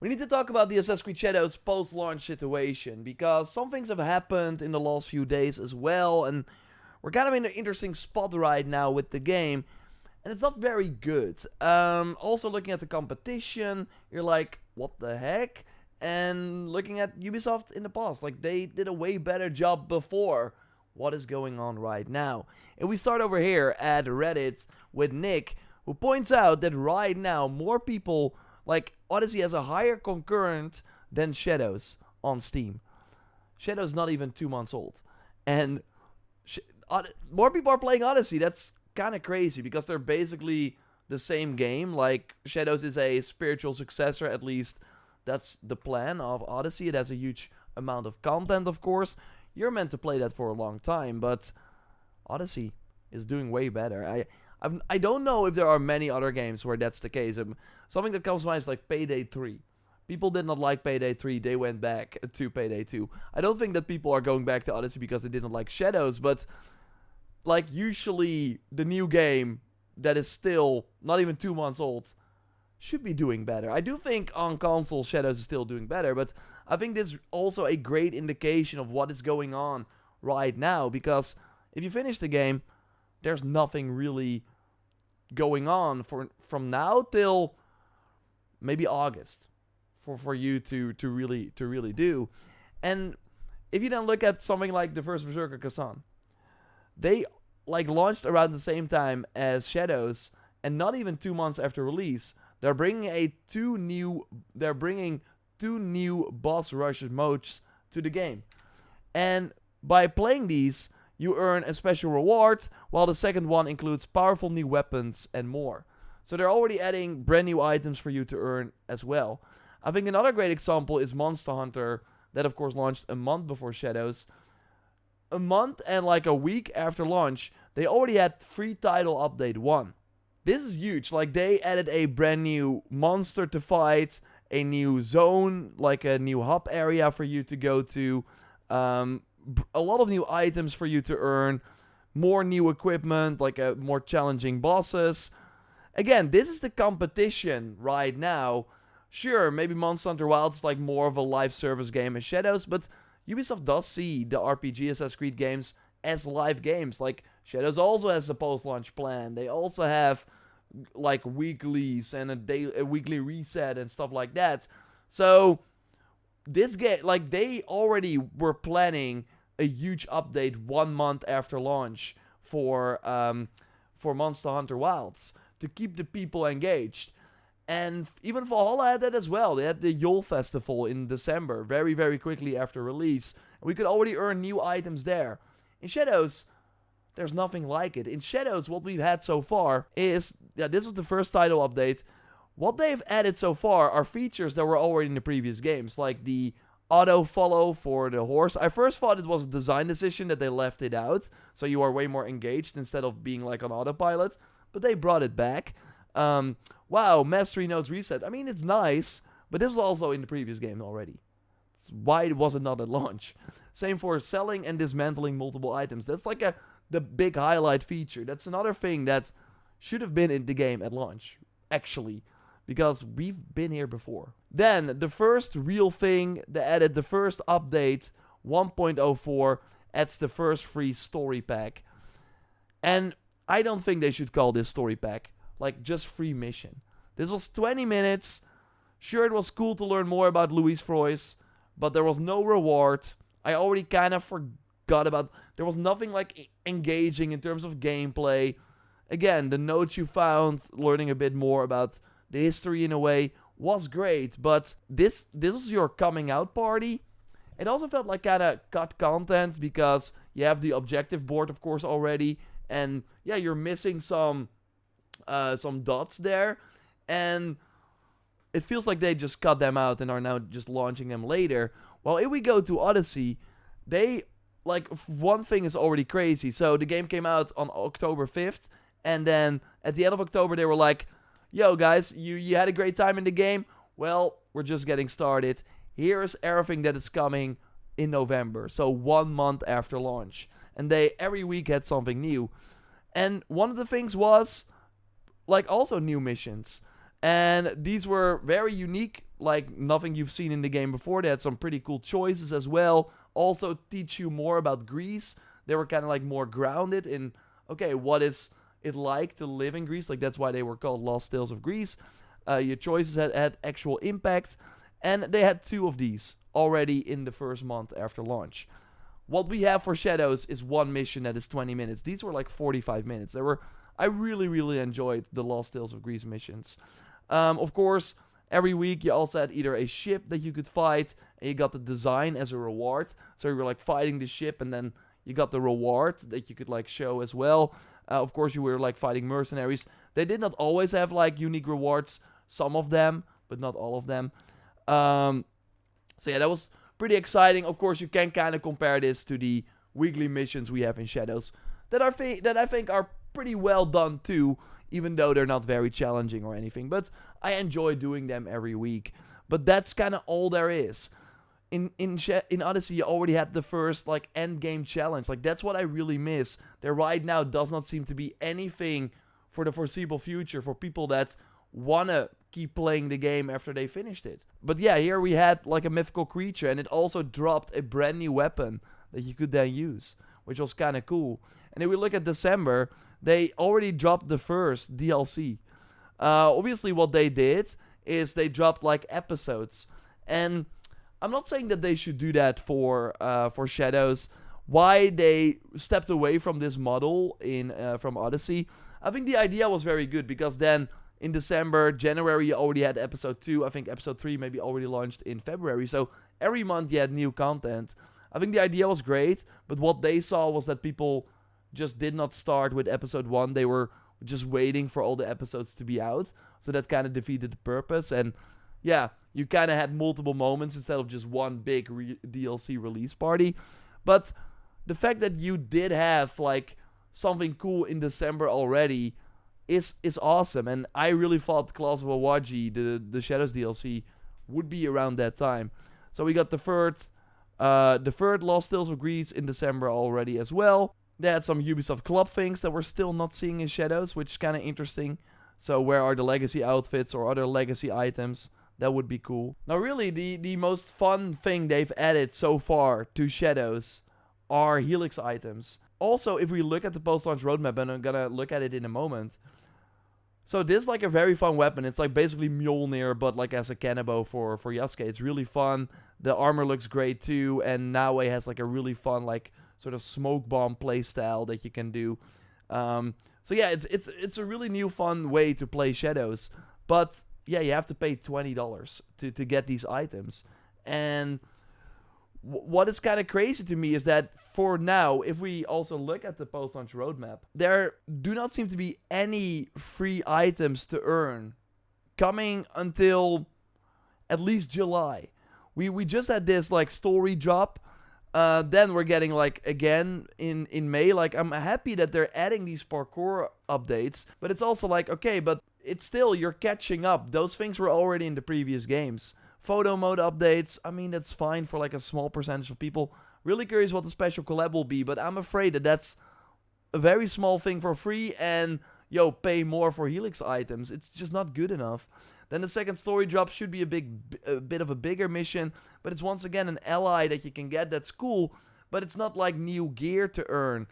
We need to talk about the Assassin's Creed Shadows post-launch situation, because some things have happened in the last few days as well, and we're kind of in an interesting spot right now with the game, and it's not very good. Also, looking at the competition, you're like, what the heck? And looking at Ubisoft in the past, like, they did a way better job before. What is going on right now? And we start over here at Reddit with Nick, who points out that right now more people, like, Odyssey has a higher concurrent than Shadows on Steam. Shadows not even 2 months old. And more people are playing Odyssey. That's kind of crazy because they're basically the same game. Like, Shadows is a spiritual successor, at least that's the plan of Odyssey. It has a huge amount of content, of course. You're meant to play that for a long time, but Odyssey is doing way better. I don't know if there are many other games where that's the case. Something that comes to mind is like Payday 3. People did not like Payday 3. They went back to Payday 2. I don't think that people are going back to Odyssey because they didn't like Shadows, but like usually the new game that is still not even 2 months old should be doing better. I do think on console Shadows is still doing better, but I think this is also a great indication of what is going on right now, because if you finish the game, there's nothing really going on from now till maybe August for you to really do. And if you then look at something like the first Berserker Kazan, they like launched around the same time as Shadows, and not even 2 months after release, they're bringing two new boss rush modes to the game. And by playing these, you earn a special reward, while the second one includes powerful new weapons and more. So they're already adding brand new items for you to earn as well. I think another great example is Monster Hunter, that of course launched a month before Shadows. A month and like a week after launch, they already had free title update 1. This is huge. Like, they added a brand new monster to fight, a new zone, like a new hub area for you to go to, a lot of new items for you to earn, more new equipment, like more challenging bosses. Again, this is the competition right now. Sure, maybe Monster Hunter Wilds is like more of a live service game as Shadows, but Ubisoft does see the RPG Assassin's Creed games as live games. Like, Shadows also has a post-launch plan. They also have like weeklies and a weekly reset and stuff like that. So this game, like, they already were planning a huge update 1 month after launch for Monster Hunter Wilds to keep the people engaged. And even Valhalla had that as well. They had the Yule Festival in December, very, very quickly after release. And we could already earn new items there. In Shadows, there's nothing like it. In Shadows, what we've had so far is, this was the first title update. What they've added so far are features that were already in the previous games, like the auto-follow for the horse. I first thought it was a design decision that they left it out, so you are way more engaged instead of being like on autopilot, but they brought it back. Wow, Mastery Notes reset. I mean, it's nice, but this was also in the previous game already. Why was it not at launch? Same for selling and dismantling multiple items. That's like the big highlight feature. That's another thing that should have been in the game at launch, actually, because we've been here before. Then, the first real thing, they added the first update, 1.04, adds the first free story pack. And I don't think they should call this story pack, like, just free mission. This was 20 minutes. Sure, it was cool to learn more about Louis Froys, but there was no reward. I already kind of forgot about... There was nothing, like, engaging in terms of gameplay. Again, the notes you found, learning a bit more about the history in a way, was great, but this was your coming out party. It also felt like kind of cut content, because you have the objective board, of course, already, and yeah, you're missing some dots there, and it feels like they just cut them out and are now just launching them later. Well, if we go to Odyssey, they, like, one thing is already crazy. So the game came out on October 5th, and then at the end of October, they were like, yo, guys, you had a great time in the game? Well, we're just getting started. Here's everything that is coming in November. So 1 month after launch. And they every week had something new. And one of the things was, like, also new missions. And these were very unique like nothing you've seen in the game before. They had some pretty cool choices as well. Also teach you more about Greece. They were kind of like more grounded in, okay, what is it like to live in Greece? Like, that's why they were called Lost Tales of Greece. Your choices had actual impact. And they had 2 of these already in the first month after launch. What we have for Shadows is 1 mission that is 20 minutes. These were like 45 minutes. I really, really enjoyed the Lost Tales of Greece missions. Of course, every week you also had either a ship that you could fight, and you got the design as a reward. So you were like fighting the ship, and then you got the reward that you could like show as well. Of course, you were like fighting mercenaries. They did not always have like unique rewards. Some of them, but not all of them. So yeah, that was pretty exciting. Of course, you can kind of compare this to the weekly missions we have in Shadows that I think are pretty well done too, even though they're not very challenging or anything. But I enjoy doing them every week. But that's kind of all there is. In Odyssey, you already had the first like end game challenge. Like, that's what I really miss. There right now does not seem to be anything for the foreseeable future for people that wanna keep playing the game after they finished it. But yeah, here we had like a mythical creature, and it also dropped a brand new weapon that you could then use, which was kind of cool. And if we look at December, they already dropped the first DLC. Obviously what they did is they dropped like episodes, and I'm not saying that they should do that for Shadows. Why they stepped away from this model from Odyssey, I think the idea was very good, because then in December, January, you already had episode 2. I think episode 3 maybe already launched in February. So every month you had new content. I think the idea was great, but what they saw was that people just did not start with episode 1. They were just waiting for all the episodes to be out. So that kind of defeated the purpose. And yeah, you kind of had multiple moments instead of just one big DLC release party. But the fact that you did have like something cool in December already is awesome. And I really thought Claws of Awaji, the Shadows DLC, would be around that time. So we got the third Lost Tales of Greece in December already as well. They had some Ubisoft Club things that we're still not seeing in Shadows, which is kind of interesting. So where are the legacy outfits or other legacy items? That would be cool. Now really, the most fun thing they've added so far to Shadows are Helix items. Also, if we look at the post-launch roadmap, and I'm gonna look at it in a moment. So this is like a very fun weapon. It's like basically Mjolnir, but like as a cannonball for Yasuke. It's really fun. The armor looks great too, and Naue has like a really fun like sort of smoke bomb playstyle that you can do. So yeah, it's a really new fun way to play Shadows. But yeah, you have to pay $20 to get these items. And what is kind of crazy to me is that for now, if we also look at the post-launch roadmap, there do not seem to be any free items to earn coming until at least July. We just had this like story drop. Then we're getting like again in May. Like, I'm happy that they're adding these parkour updates, but it's also like, okay, but it's still, you're catching up. Those things were already in the previous games. Photo mode updates, I mean, that's fine for like a small percentage of people. Really curious what the special collab will be, but I'm afraid that that's a very small thing for free, and pay more for Helix items. It's just not good enough. Then the second story drop should be a bit of a bigger mission, but it's once again an ally that you can get. That's cool, but it's not like new gear to earn.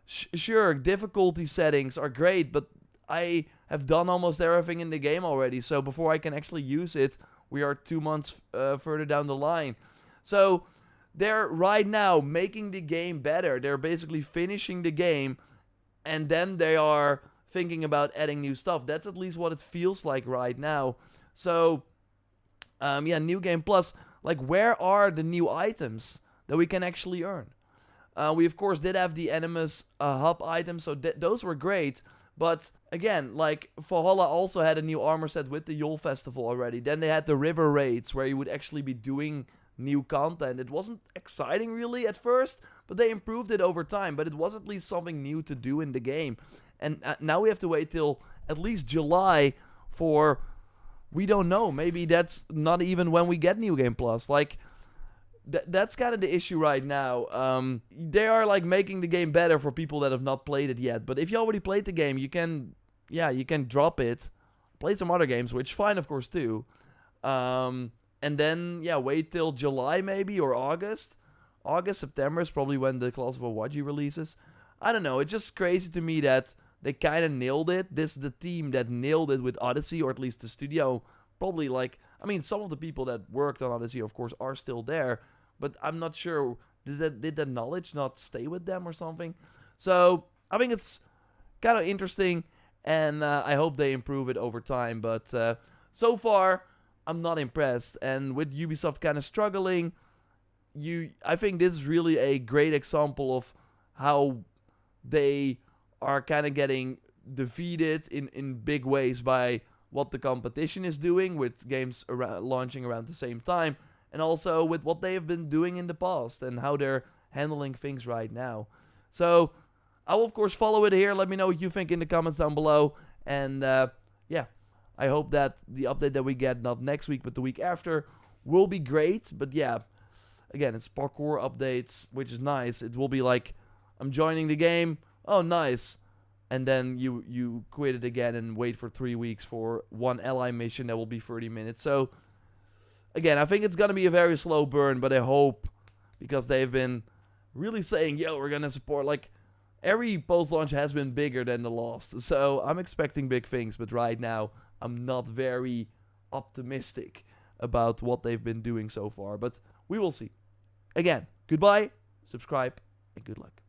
Sure, difficulty settings are great, but I have done almost everything in the game already, so before I can actually use it, we are 2 months further down the line. So they're right now making the game better. They're basically finishing the game, and then they are thinking about adding new stuff. That's at least what it feels like right now. So, yeah, New Game Plus. Like, where are the new items that we can actually earn? We, of course, did have the Animus hub items, so those were great. But again, like, Valhalla also had a new armor set with the Yule Festival already. Then they had the river raids where you would actually be doing new content. It wasn't exciting really at first, but they improved it over time. But it was at least something new to do in the game. And now we have to wait till at least July for, we don't know, maybe that's not even when we get New Game Plus. Like, that's kind of the issue right now. They are like making the game better for people that have not played it yet. But if you already played the game, you can drop it, play some other games, which fine of course too. And then, yeah, wait till July maybe or August. August, September is probably when the Claws of Awaji releases. I don't know. It's just crazy to me that they kind of nailed it. This is the team that nailed it with Odyssey, or at least the studio. Probably like, I mean, some of the people that worked on Odyssey, of course, are still there. But I'm not sure, did that knowledge not stay with them or something? So I think it's kind of interesting, and I hope they improve it over time. But so far, I'm not impressed. And with Ubisoft kind of struggling, I think this is really a great example of how they are kind of getting defeated in big ways by what the competition is doing with games launching around the same time, and also with what they have been doing in the past and how they're handling things right now. So I will, of course, follow it here. Let me know what you think in the comments down below. And yeah, I hope that the update that we get, not next week, but the week after, will be great. But yeah, again, it's parkour updates, which is nice. It will be like, I'm joining the game. Oh, nice. And then you quit it again and wait for 3 weeks for one ally mission that will be 30 minutes. So, again, I think it's going to be a very slow burn, but I hope, because they've been really saying, yo, we're going to support, like, every post-launch has been bigger than the last. So, I'm expecting big things, but right now, I'm not very optimistic about what they've been doing so far. But we will see. Again, goodbye, subscribe, and good luck.